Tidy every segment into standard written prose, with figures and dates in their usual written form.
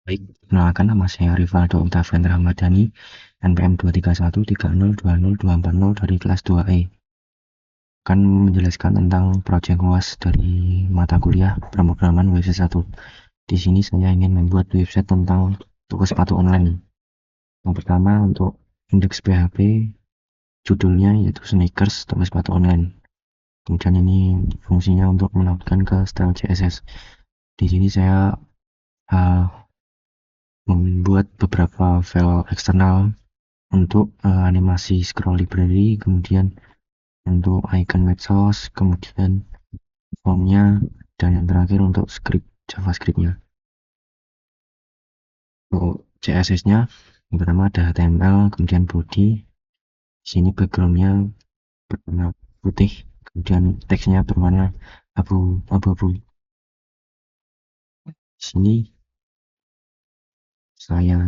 Baik, perkenalkan nama saya Rivaldo Octavian Ramadhani, NPM 23130202040 dari kelas 2E. Akan menjelaskan tentang proyek UAS dari mata kuliah pemrograman website 1. Di sini saya ingin membuat website tentang toko sepatu online. Yang pertama untuk indeks PHP, judulnya yaitu sneakers toko sepatu online. Kemudian ini fungsinya untuk menautkan ke style CSS. Di sini saya membuat beberapa file eksternal untuk animasi scroll library, kemudian untuk icon medsos, kemudian formnya, dan yang terakhir untuk script JavaScript-nya. Untuk CSS-nya, yang pertama ada HTML, kemudian body. Di sini background-nya berwarna putih, kemudian teksnya berwarna abu-abu. Di sini saya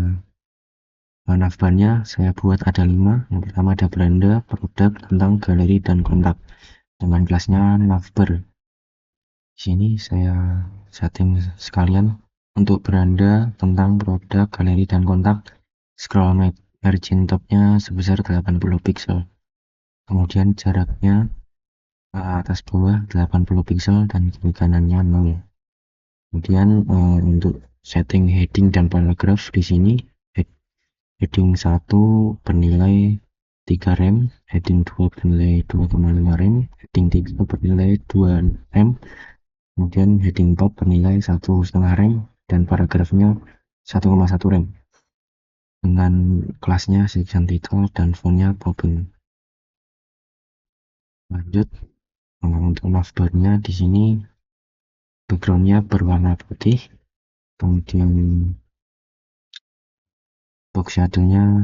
navbarnya saya buat ada 5. Yang pertama ada beranda, produk, tentang, galeri, dan kontak dengan kelasnya navbar. Di sini saya setting sekalian untuk beranda, tentang, produk, galeri, dan kontak. Scroll margin topnya sebesar 80 pixel. Kemudian jaraknya atas bawah 80 pixel dan kiri kanannya 0. Kemudian untuk setting heading dan paragraph di sini heading 1 bernilai 3 rem, heading 2 bernilai 2,5 rem, heading 3 bernilai 2 rem, kemudian heading 4 bernilai 1,5 rem, dan paragrafnya 1,1 rem dengan kelasnya section title dan fontnya Bobin. Lanjut, untuk navbarnya di sini backgroundnya berwarna putih, kemudian box shadow-nya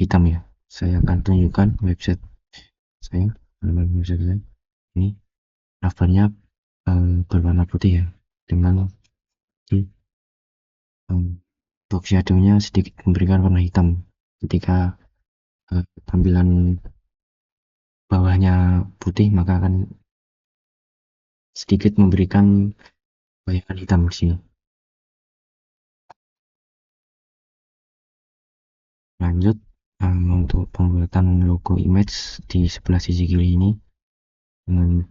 hitam ya. Saya akan tunjukkan website saya, ini navbarnya berwarna putih ya, dengan di box shadow-nya sedikit memberikan warna hitam. Ketika tampilan bawahnya putih, maka akan sedikit memberikan bayangan hitam di sini. Lanjut, untuk pembuatan logo image di sebelah sisi kiri ini dengan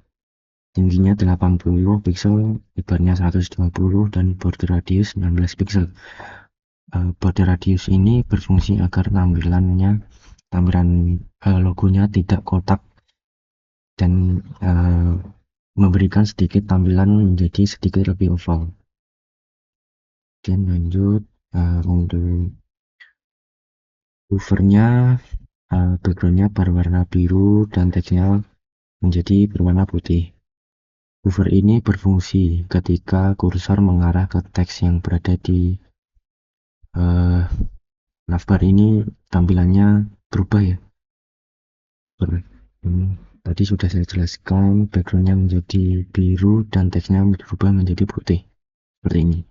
tingginya 80 pixel, lebarnya 120, dan border radius 19 pixel. Border radius ini berfungsi agar tampilan logonya tidak kotak dan memberikan sedikit tampilan menjadi sedikit lebih oval. Dan lanjut, untuk covernya, backgroundnya berwarna biru dan teksnya menjadi berwarna putih. Cover ini berfungsi ketika kursor mengarah ke teks yang berada di navbar ini, tampilannya berubah ya. Tadi sudah saya jelaskan, backgroundnya menjadi biru dan teksnya berubah menjadi putih seperti ini.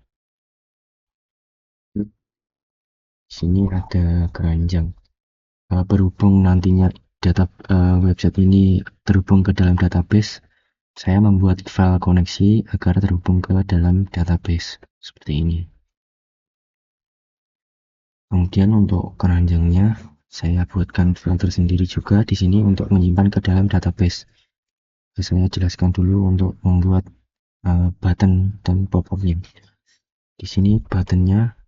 Di sini ada keranjang. Berhubung nantinya data website ini terhubung ke dalam database, saya membuat file koneksi agar terhubung ke dalam database seperti ini. Kemudian untuk keranjangnya saya buatkan file tersendiri juga di sini untuk menyimpan ke dalam database. Saya jelaskan dulu untuk membuat button dan pop-up-nya. Di sini buttonnya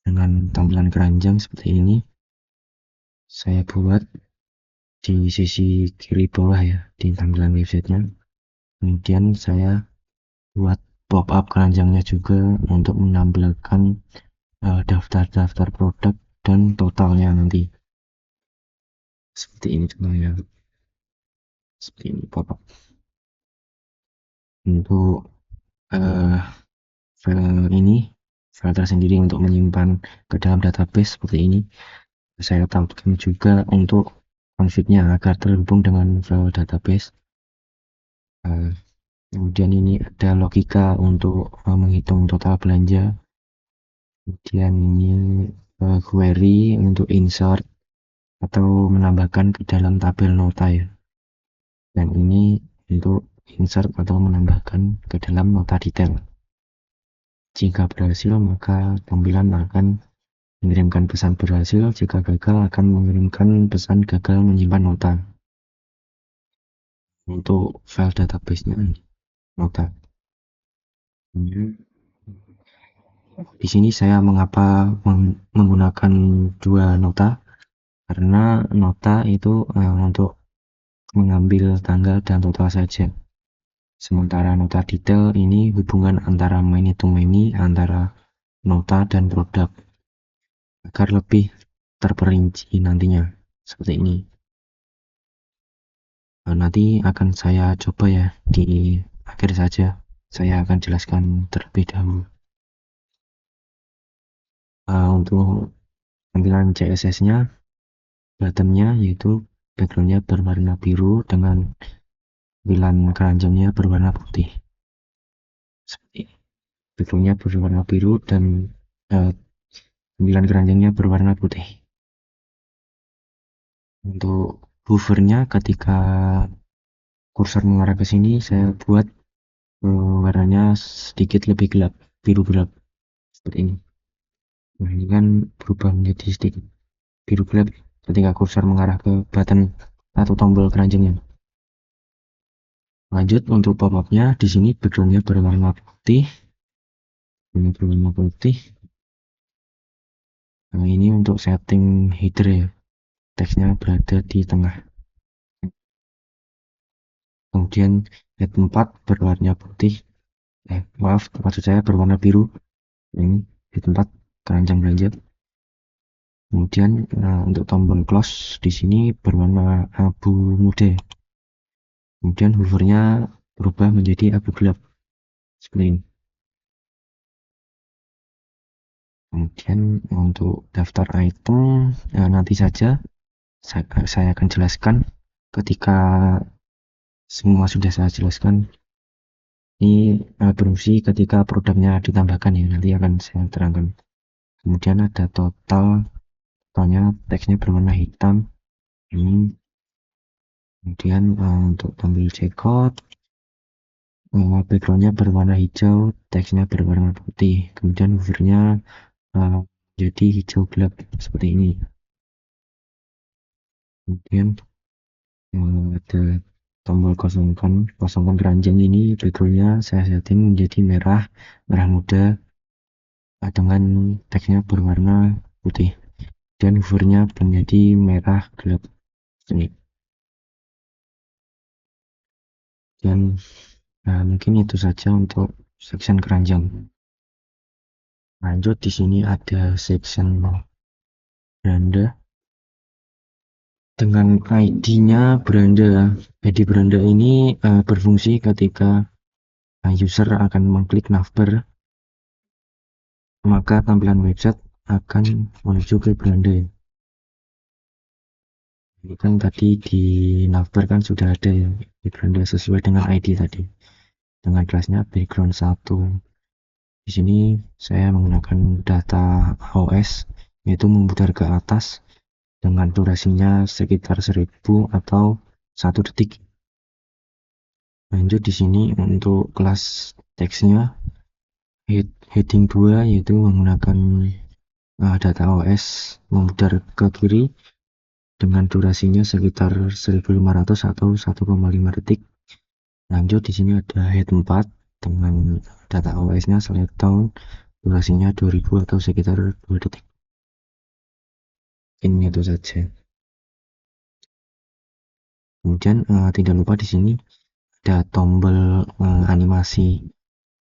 dengan tampilan keranjang seperti ini saya buat di sisi kiri bawah ya, di tampilan websitenya. Kemudian saya buat pop-up keranjangnya juga untuk menampilkan daftar-daftar produk dan totalnya nanti. Seperti ini contohnya. Seperti ini pop-up. Untuk file tersendiri untuk menyimpan ke dalam database seperti ini. Saya tambahkan juga untuk config-nya agar terhubung dengan file database. Kemudian ini ada logika untuk menghitung total belanja. Kemudian ini query untuk insert atau menambahkan ke dalam tabel nota ya. Dan ini untuk insert atau menambahkan ke dalam nota detail. Jika berhasil, maka tampilan akan mengirimkan pesan berhasil. Jika gagal, akan mengirimkan pesan gagal menyimpan nota. Untuk file database-nya nota. Di sini saya mengapa menggunakan dua nota, karena nota itu untuk mengambil tanggal dan total saja. Sementara nota detail ini hubungan antara many to many antara nota dan produk agar lebih terperinci nantinya seperti ini. Nanti akan saya coba ya di akhir saja. Saya akan jelaskan terlebih dahulu. Untuk tampilan CSS-nya, bottom-nya yaitu background-nya berwarna biru dengan tampilan keranjangnya berwarna putih. Seperti background-nya berwarna biru dan tampilan keranjangnya berwarna putih. Untuk hover-nya, ketika kursor mengarah ke sini, saya buat warnanya sedikit lebih gelap, biru gelap seperti ini. Nah, ini kan berubah menjadi sedikit biru gelap ketika kursor mengarah ke button atau tombol keranjangnya. Lanjut untuk pop-up-nya, di sini background-nya berwarna putih. Ini berwarna putih. Nah, ini untuk setting header ya. Teksnya berada di tengah. Kemudian head 4 berwarna putih. Maaf, maksud saya berwarna biru. Ini head 4 keranjang belanja. Kemudian untuk tombol close di sini berwarna abu muda. Kemudian hovernya berubah menjadi abu gelap seperti ini. Kemudian untuk daftar item nanti saja saya akan jelaskan ketika semua sudah saya jelaskan. Ini berfungsi ketika produknya ditambahkan ya, nanti akan saya terangkan. Kemudian ada totalnya teksnya berwarna hitam ini. Kemudian untuk tombol checkout, backgroundnya berwarna hijau, teksnya berwarna putih. Kemudian hovernya jadi hijau gelap seperti ini. Kemudian ada tombol kosongkan keranjang ini, backgroundnya saya setting menjadi merah muda dengan teksnya berwarna putih dan hovernya menjadi merah gelap ini. Dan mungkin itu saja untuk section keranjang. Lanjut, di sini ada section beranda dengan ID-nya beranda. ID beranda ini berfungsi ketika user akan mengklik navbar, maka tampilan website akan menuju ke beranda. Ini kan tadi di navbar kan sudah ada ya di beranda sesuai dengan ID tadi, dengan kelasnya background 1. Di sini saya menggunakan data OS, yaitu memutar ke atas dengan durasinya sekitar 1000 atau 1 detik. Lanjut, di sini untuk kelas teksnya heading 2 yaitu menggunakan data OS memutar ke kiri dengan durasinya sekitar 1500 atau 1,5 detik. Lanjut, di sini ada head 4 dengan data OS-nya select tone, durasinya 2000 atau sekitar 2 detik. Ini itu saja. Kemudian tidak lupa di sini ada tombol animasi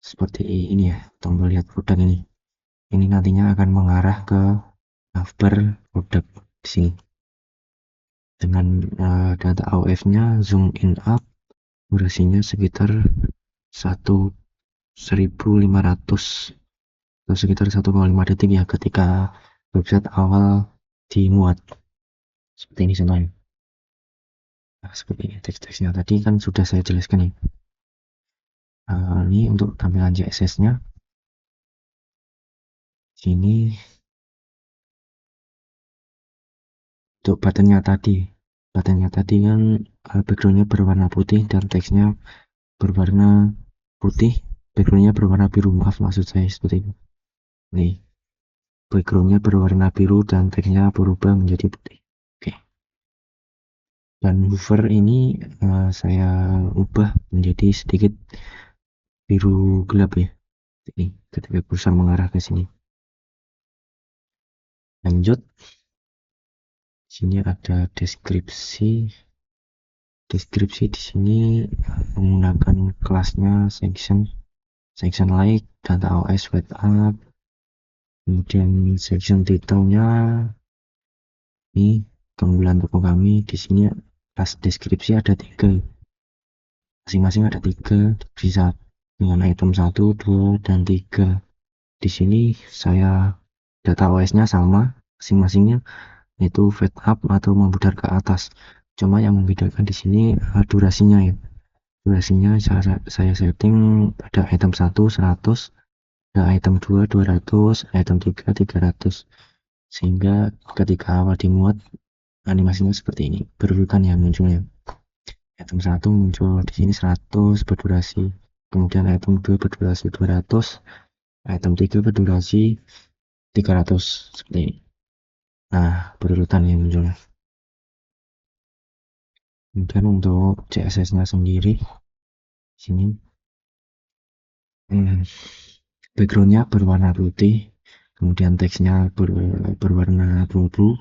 seperti ini ya, tombol lihat produk ini. Ini nantinya akan mengarah ke navbar produk di sini. Dengan data AOF-nya zoom in up, durasinya sekitar 1500 atau sekitar 1,5 detik ya ketika website awal dimuat. Seperti ini contohnya. Nah, seperti ini teks-teksnya tadi kan sudah saya jelaskan nih. Ini untuk tampilan CSS-nya. Sini untuk buttonnya tadi kan backgroundnya berwarna putih dan teksnya berwarna putih. backgroundnya berwarna biru, maaf maksud saya seperti itu. Nih, backgroundnya berwarna biru dan teksnya berubah menjadi putih. Oke. Dan hover ini saya ubah menjadi sedikit biru gelap ya. Ini ketika kursor mengarah ke sini. Lanjut, sini ada deskripsi. Deskripsi di sini menggunakan kelasnya section like, data OS write up, kemudian section titelnya ini keunggulan toko kami. Di sini pas deskripsi ada 3, masing-masing ada 3, bisa dengan item 1, 2, dan 3. Di sini saya data OS-nya sama masing-masingnya, yaitu fade up atau membudar ke atas. Cuma yang membedakan di sini durasinya ya. Durasinya saya setting pada item 1 100, ada item 2 200, item 3 300. Sehingga ketika awal dimuat animasinya seperti ini, berurutan ya munculnya. Item 1 muncul di sini 100 berdurasi, kemudian item 2 berdurasi 200, item 3 berdurasi 300 seperti ini. Nah, berurutan ya munculnya. Kemudian untuk CSS-nya sendiri sini backgroundnya berwarna putih, kemudian teksnya berwarna abu-abu.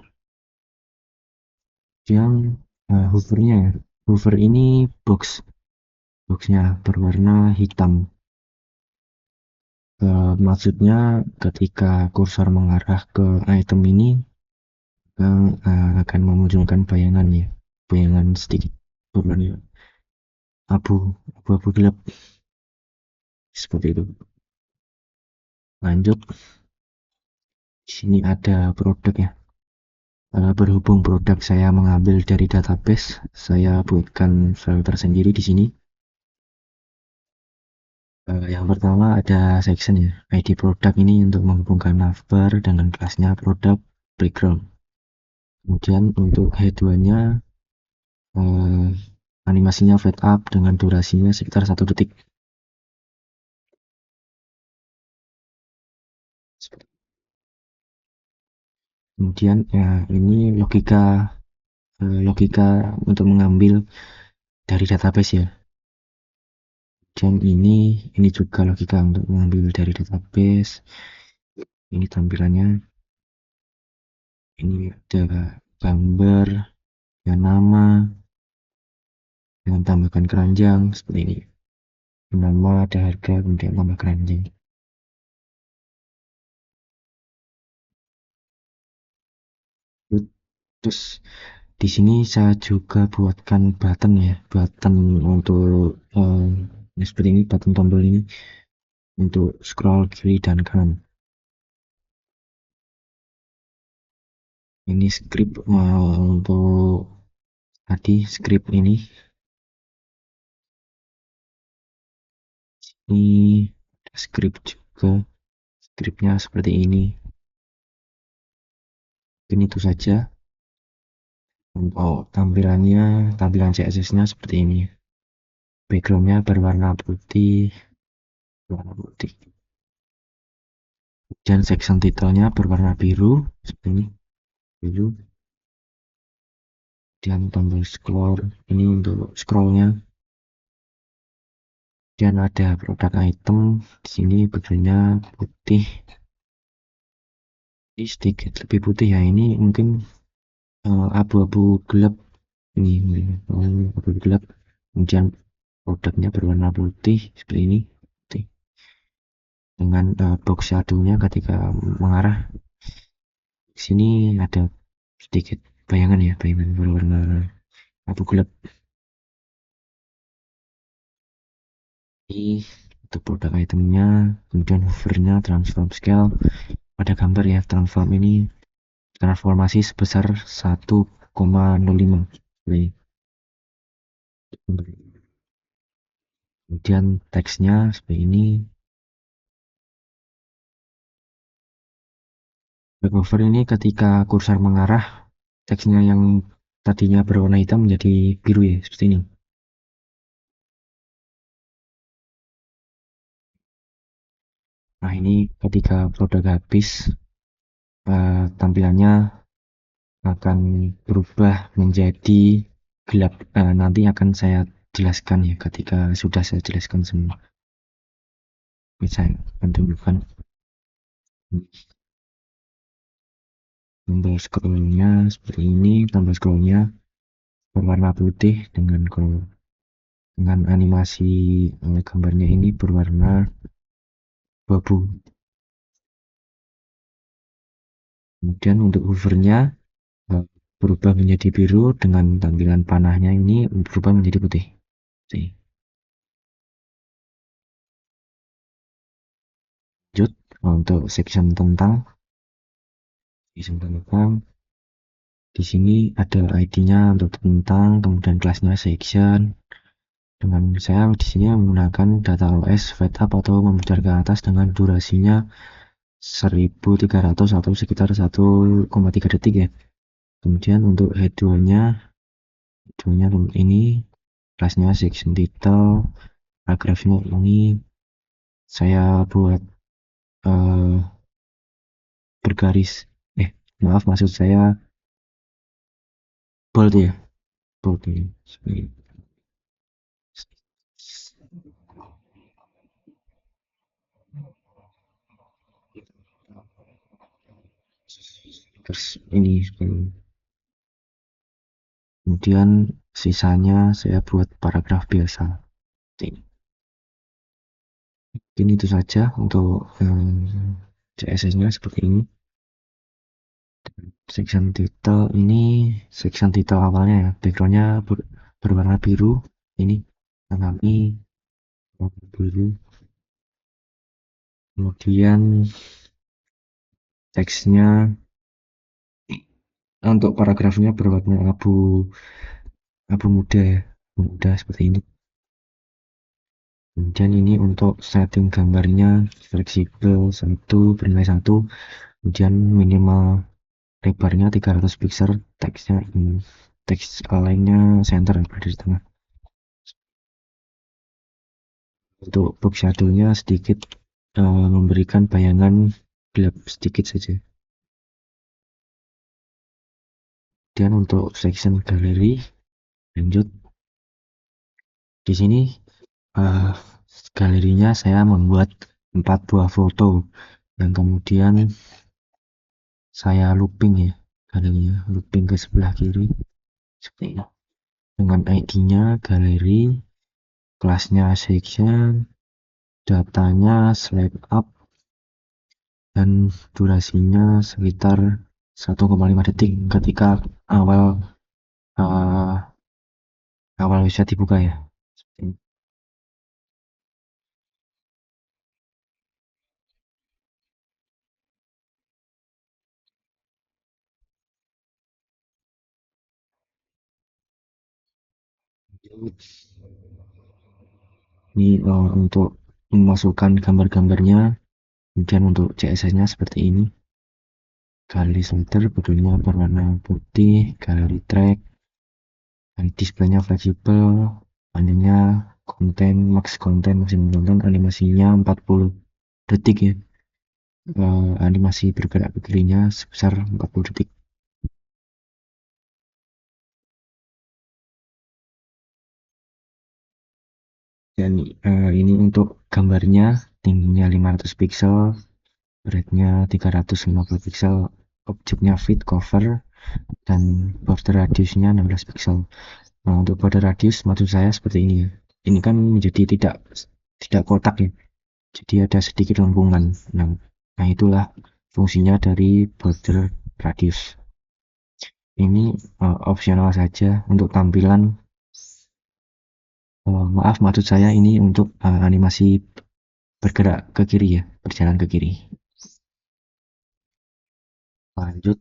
Yang hovernya ya, hover ini boxnya berwarna hitam. Maksudnya ketika kursor mengarah ke item ini akan memunculkan bayangan ya, bayangan sedikit berwarna abu-abu gelap seperti itu. Lanjut, di sini ada produk ya. Berhubung produk saya mengambil dari database, saya buatkan file tersendiri di sini. Yang pertama ada section ya, ID produk ini untuk menghubungkan navbar dengan kelasnya produk background. Kemudian untuk head-nya animasinya fade up dengan durasinya sekitar 1 detik. Kemudian ini logika untuk mengambil dari database ya. Dan ini juga logika untuk mengambil dari database. Ini tampilannya, ini ada gambar dan nama dengan tambahkan keranjang seperti ini. Nama, ada harga, kemudian tambah keranjang. Terus di sini saya juga buatkan button ya, button untuk seperti ini, button tombol ini untuk scroll kiri dan kanan. Ini script untuk tadi script ini ada script juga, scriptnya seperti ini. Mungkin itu saja. Untuk tampilan CSS-nya seperti ini. Backgroundnya berwarna putih, dan section titelnya berwarna biru seperti ini, biru. Dan tombol scroll ini untuk scrollnya. Dan ada produk item di sini, backgroundnya putih. Ini sedikit lebih putih ya, ini mungkin abu-abu gelap ini, abu gelap. Kemudian produknya berwarna putih seperti ini, putih. Dengan box shadow-nya ketika mengarah ke sini ada sedikit bayangan ya, bayangan berwarna abu gelap. Ini untuk produk itemnya. Kemudian hovernya transform scale, pada gambar ya, transform ini transformasi sebesar 1,05. Kemudian teksnya seperti ini. Back hover ini ketika kursor mengarah, teksnya yang tadinya berwarna hitam menjadi biru ya, seperti ini. Nah, ini ketika produk habis, tampilannya akan berubah menjadi gelap. Nanti akan saya jelaskan ya ketika sudah saya jelaskan semua. Bisa akan tunjukkan tombol scrollnya seperti ini. Tombol scrollnya berwarna putih dengan animasi gambarnya ini berwarna abu. Kemudian untuk hovernya berubah menjadi biru dengan tampilan panahnya ini berubah menjadi putih. Lanjut untuk section tentang di sini ada ID-nya untuk tentang, kemudian kelasnya section. Dengan saya di sini menggunakan data OS fade up atau memudar ke atas dengan durasinya 1300 atau sekitar 1,3 detik ya. Kemudian untuk headway-nya ini kelasnya section title, paragrafnya ini saya buat bergaris, maaf maksud saya bold ya, bold ini. Terus ini kemudian sisanya saya buat paragraf biasa. Mungkin itu saja untuk CSS-nya seperti ini. Section title ini section title awalnya ya, backgroundnya berwarna biru. Ini kami biru. Kemudian teksnya untuk paragrafnya berwarna abu muda seperti ini. Kemudian ini untuk setting gambarnya fleksibel 1 bernilai 1, kemudian minimal lebarnya 300 pixel, teksnya ini teks lainnya center berada di tengah. Untuk box shadow-nya sedikit memberikan bayangan gelap sedikit saja. Dan untuk section galeri, lanjut di sini galerinya saya membuat 4 buah foto yang kemudian saya looping ya, galerinya looping ke sebelah kiri seperti ini dengan ID-nya galeri, kelasnya section, datanya slide up, dan durasinya sekitar 1,5 detik ketika awal bisa dibuka ya. Ini untuk memasukkan gambar-gambarnya. Kemudian untuk CSS-nya seperti ini. Galeri center bodenya berwarna putih, galeri track, dan displaynya fleksibel, panjangnya konten, max konten, maksimum konten, animasinya 40 detik ya. Animasi bergerak ke kirinya sebesar 40 detik. Dan ini untuk gambarnya tingginya 500 pixel, beratnya 350 pixel, objeknya fit cover, dan border radiusnya 16 pixel. Nah, untuk border radius maksud saya seperti ini ya. Ini kan menjadi tidak kotak ya. Jadi ada sedikit lengkungan. Nah itulah fungsinya dari border radius. Ini opsional saja untuk tampilan. Maaf maksud saya ini untuk animasi bergerak ke kiri ya, berjalan ke kiri. Lanjut,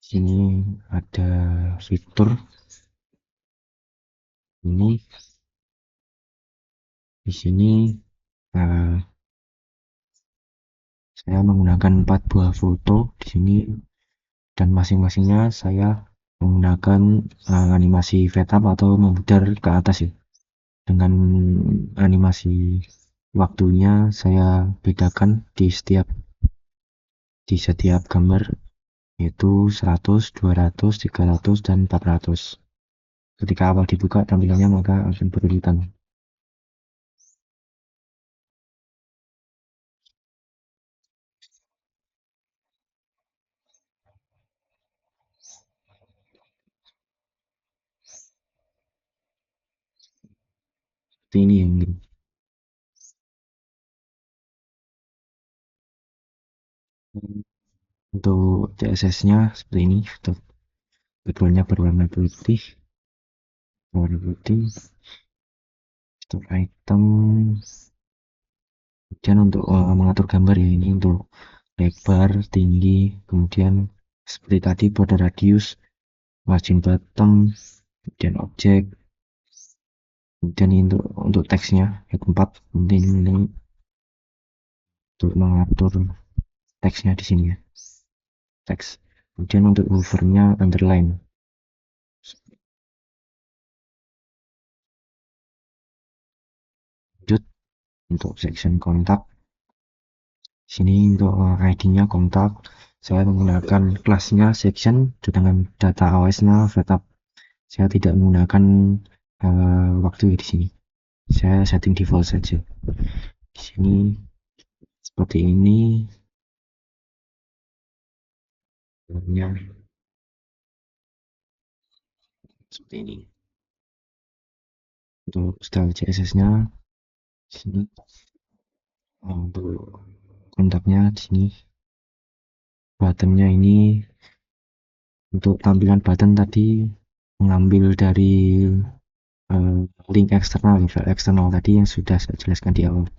sini ada fitur ini. Di sini saya menggunakan 4 buah foto di sini, dan masing-masingnya saya menggunakan animasi fade up atau memudar ke atas ya, dengan animasi waktunya saya bedakan di setiap gambar, yaitu 100, 200, 300, dan 400. Ketika awal dibuka tampilannya maka akan berurutan. Seperti ini yang untuk CSS-nya seperti ini. Background-nya berwarna putih, untuk item. Kemudian untuk mengatur gambar ya, ini untuk lebar, tinggi, kemudian seperti tadi border radius, margin bottom, kemudian objek, kemudian ini untuk teksnya ya, tempat penting ini untuk mengatur teksnya di sini ya, teks. Kemudian untuk hovernya underline. Lanjut untuk section kontak. Sini untuk ID-nya kontak, saya menggunakan kelasnya section dengan data OS-nya setup. Saya tidak menggunakan waktu di sini. Saya setting default saja. Di sini seperti ini. Seperti ini. Untuk style CSS-nya di sini. Untuk kontaknya di sini. Buttonnya ini untuk tampilan button tadi mengambil dari link eksternal, file eksternal tadi yang sudah saya jelaskan di awal.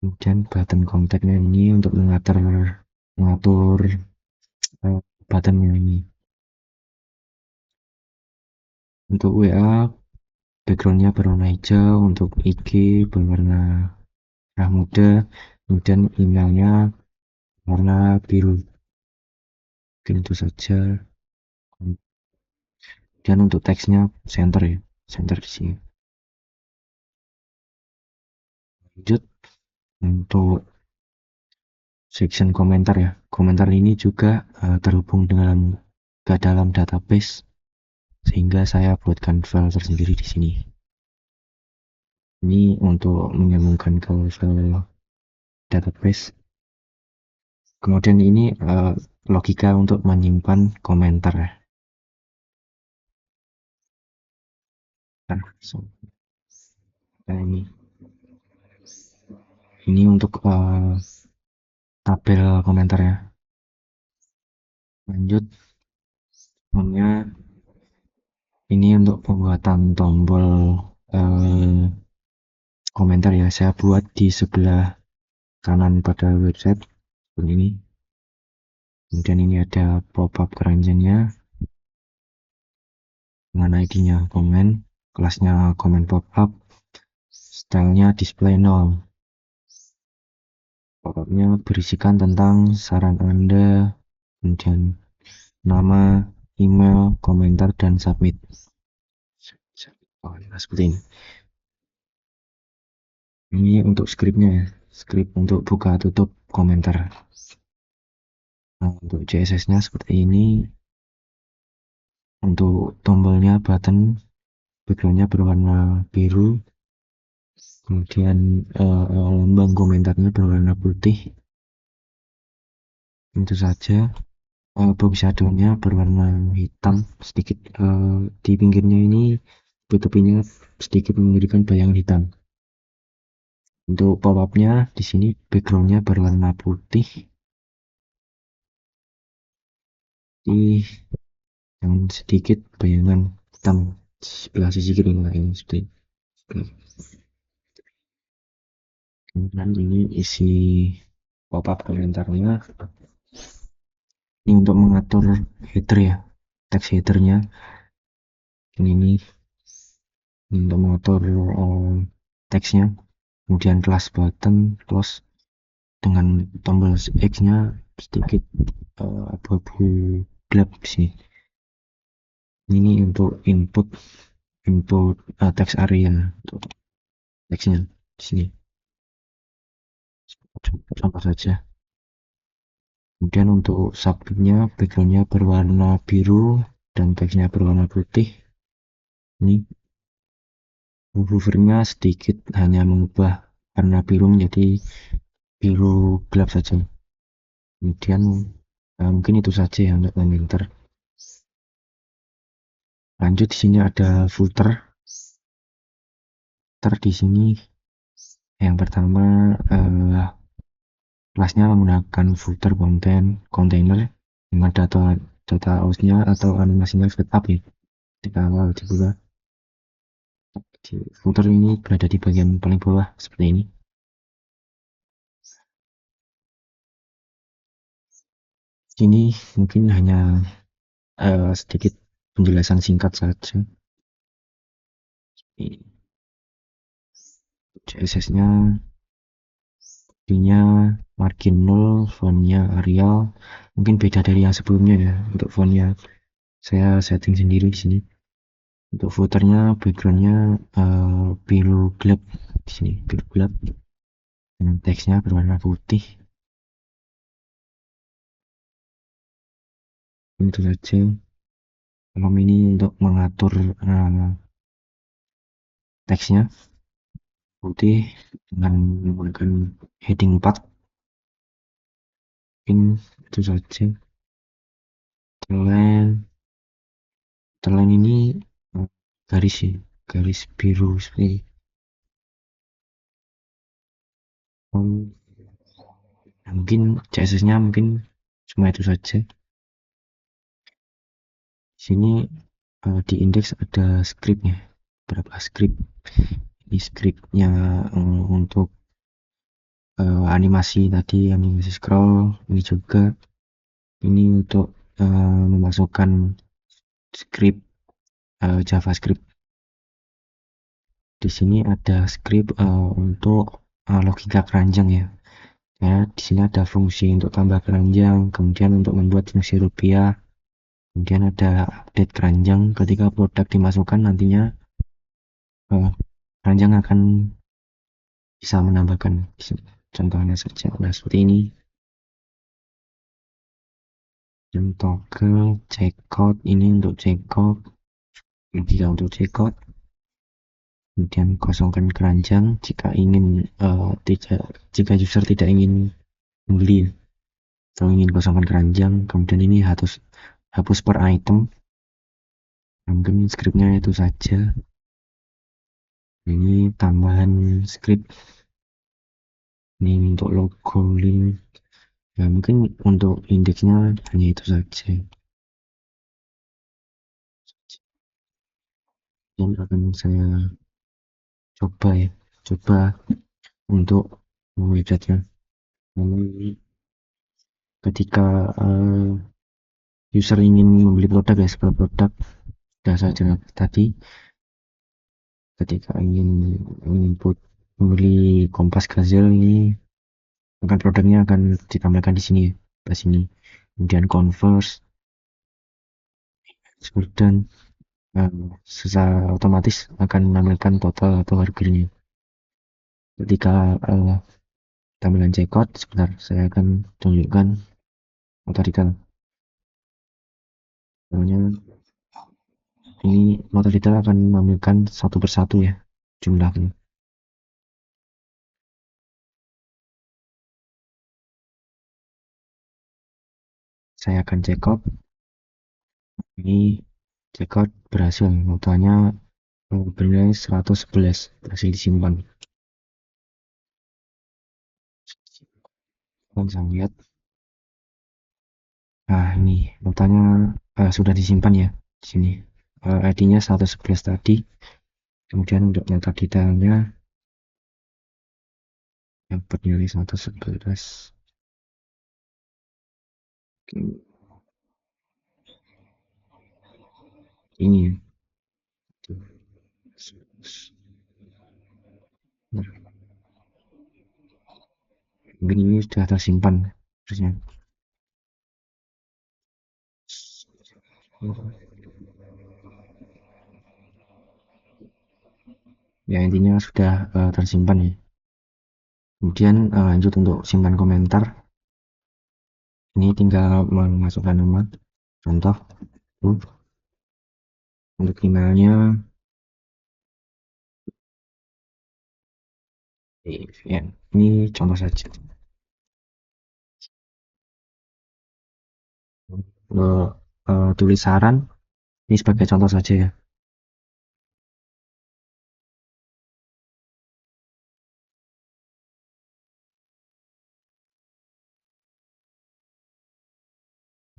Kemudian button kontaknya ini untuk mengatur buttonnya ini. Untuk WA backgroundnya berwarna hijau, untuk IG berwarna merah muda, kemudian emailnya warna biru. Mungkin itu saja. Dan untuk teksnya center ya, center di sini. Lanjut untuk section komentar ya. Komentar ini juga terhubung ke dalam database, sehingga saya buatkan file tersendiri di sini. Ini untuk menyambungkan ke file database. Kemudian ini logika untuk menyimpan komentar ya. Nah, ini untuk tabel komentar ya. Lanjut, ini untuk pembuatan tombol komentar ya. Saya buat di sebelah kanan pada website seperti ini. Kemudian ini ada pop-up keranjangnya dengan ID-nya komen, kelasnya komen pop-up, stylenya display nol. Pop-upnya berisikan tentang saran Anda, kemudian nama, email, komentar, dan submit. Seperti ini. Ini untuk scriptnya ya, script untuk buka tutup komentar. Nah, untuk CSS-nya seperti ini. Untuk tombolnya button, backgroundnya berwarna biru, kemudian lambang komentarnya berwarna putih. Itu saja. Box shadownya berwarna hitam sedikit, di pinggirnya ini tutupinya sedikit memberikan bayangan hitam. Untuk pop-upnya di sini backgroundnya berwarna putih, yang sedikit bayangan hitam sebelah sisi kiri ini seperti kemudian ini isi pop-up komentarnya. Ini untuk mengatur header ya, teks headernya. Ini untuk mengatur teksnya. Kemudian kelas button, close dengan tombol X nya sedikit abu-abu gelap di sini. Ini untuk input teks area untuk teksnya. di sini. Contoh saja. Kemudian untuk subjeknya, backgroundnya berwarna biru dan teksnya berwarna putih. Ini hovernya sedikit, hanya mengubah warna biru menjadi biru gelap saja. Kemudian mungkin itu saja ya untuk Lemminter. Lanjut, di sini ada footer. Di sini yang pertama, kelasnya menggunakan footer container dengan data aus-nya atau animasinya setup ya. Ketika awal dibuka, footer ini berada di bagian paling bawah seperti ini. Ini mungkin hanya sedikit penjelasan singkat saja. CSS-nya nya margin 0, fontnya Arial. Mungkin beda dari yang sebelumnya ya. Untuk fontnya saya setting sendiri di sini. Untuk footernya, backgroundnya biru gelap di sini, biru gelap dengan teksnya berwarna putih. Itu saja. Kolom ini untuk mengatur teksnya putih dengan menggunakan heading 4. Mungkin itu saja. Telan ini garis ya, garis biru seperti mungkin CSS-nya mungkin cuma itu saja. Di sini di indeks ada scriptnya, beberapa script. Ini scriptnya untuk animasi tadi, animasi scroll. Ini juga ini untuk memasukkan script JavaScript. Di sini ada script untuk logika keranjang ya. Ya, di sini ada fungsi untuk tambah keranjang, kemudian untuk membuat fungsi rupiah, kemudian ada update keranjang. Ketika produk dimasukkan, nantinya keranjang akan bisa menambahkan. Contohnya saja, nah seperti ini. Dan toggle checkout ini untuk checkout, jika untuk checkout, kemudian kosongkan keranjang jika ingin jika user tidak ingin membeli atau ingin kosongkan keranjang. Kemudian ini hapus per item. Mungkin scriptnya itu saja. Ini tambahan script. Ini untuk logo link. Ya mungkin untuk indeksnya hanya itu saja. Yang akan saya coba untuk websitenya. Ketika user ingin membeli produk ya, sebuah produk sudah saja tadi. Ketika ingin input membeli kompas Gazelle, ini akan produknya akan ditambahkan di sini ya, di sini. Kemudian converse, dan secara otomatis akan menampilkan total atau harganya. Ketika tampilan checkout, sebentar saya akan tunjukkan nota detail. Namanya ini nota detail akan menampilkan satu persatu ya jumlahnya. Saya akan checkout. Ini checkout berhasil, notanya bernilai 111, berhasil disimpan. Kalian bisa lihat. Nah, ini notanya sudah disimpan ya di sini. ID-nya 111 tadi. Kemudian untuk nota detailnya yang bernilai 111. Ini ya. Mungkin ini sudah tersimpan terusnya. Ya intinya sudah tersimpan ya. Kemudian lanjut untuk simpan komentar. Ini tinggal memasukkan nama, contoh untuk emailnya. Ya, ini contoh saja. Tulis saran, ini sebagai contoh saja ya.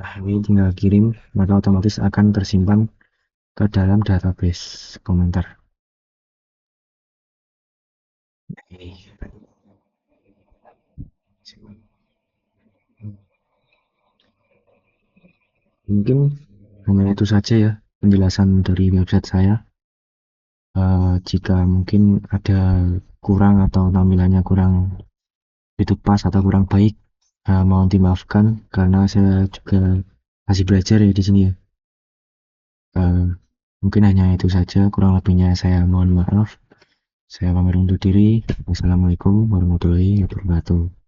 Nah, ini tinggal kirim, maka otomatis akan tersimpan ke dalam database komentar. Mungkin hanya itu saja ya penjelasan dari website saya. Jika mungkin ada kurang atau tampilannya kurang itu pas atau kurang baik, mohon dimaafkan karena saya juga masih belajar ya di sini ya. Eh, Mungkin hanya itu saja, kurang lebihnya saya mohon maaf. Saya pamit undur diri. Wassalamualaikum warahmatullahi wabarakatuh.